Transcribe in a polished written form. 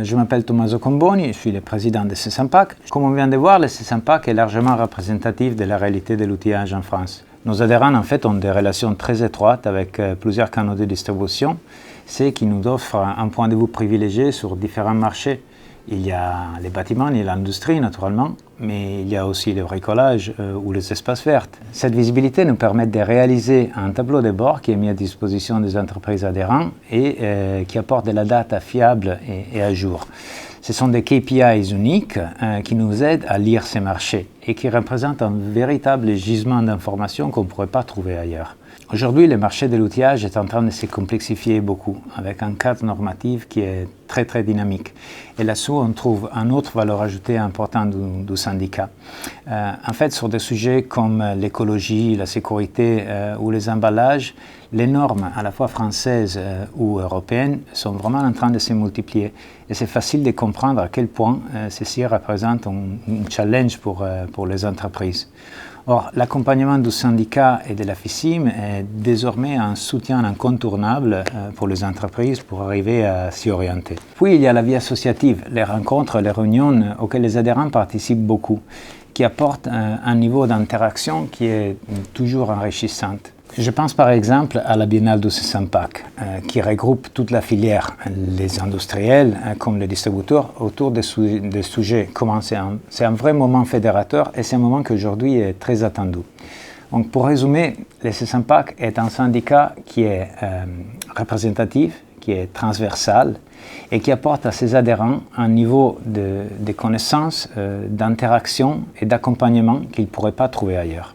Je m'appelle Tommaso Comboni, je suis le président de CESAMPAC. Comme on vient de voir, le CESAMPAC est largement représentatif de la réalité de l'outillage en France. Nos adhérents, en fait, ont des relations très étroites avec plusieurs canaux de distribution, ce qui nous offre un point de vue privilégié sur différents marchés. Il y a les bâtiments, il y a l'industrie naturellement, mais il y a aussi le bricolage ou les espaces verts. Cette visibilité nous permet de réaliser un tableau de bord qui est mis à disposition des entreprises adhérentes et qui apporte de la data fiable et à jour. Ce sont des KPIs uniques qui nous aident à lire ces marchés et qui représentent un véritable gisement d'informations qu'on ne pourrait pas trouver ailleurs. Aujourd'hui, le marché de l'outillage est en train de se complexifier beaucoup, avec un cadre normatif qui est très dynamique. Et là-dessous, on trouve une autre valeur ajoutée importante du syndicat. En fait, sur des sujets comme l'écologie, la sécurité ou les emballages, les normes, à la fois françaises ou européennes, sont vraiment en train de se multiplier. Et c'est facile de comprendre à quel point ceci représente un challenge pour les entreprises. Or, l'accompagnement du syndicat et de la FICIM est désormais un soutien incontournable pour les entreprises pour arriver à s'y orienter. Puis, il y a la vie associative, les rencontres, les réunions auxquelles les adhérents participent beaucoup, qui apportent un niveau d'interaction qui est toujours enrichissant. Je pense par exemple à la Biennale du CESAMPAC, qui regroupe toute la filière, les industriels comme les distributeurs, autour des sujets communs. C'est un vrai moment fédérateur et c'est un moment qui aujourd'hui est très attendu. Donc pour résumer, le CESAMPAC est un syndicat qui est représentatif, qui est transversal et qui apporte à ses adhérents un niveau de connaissances, d'interaction et d'accompagnement qu'ils ne pourraient pas trouver ailleurs.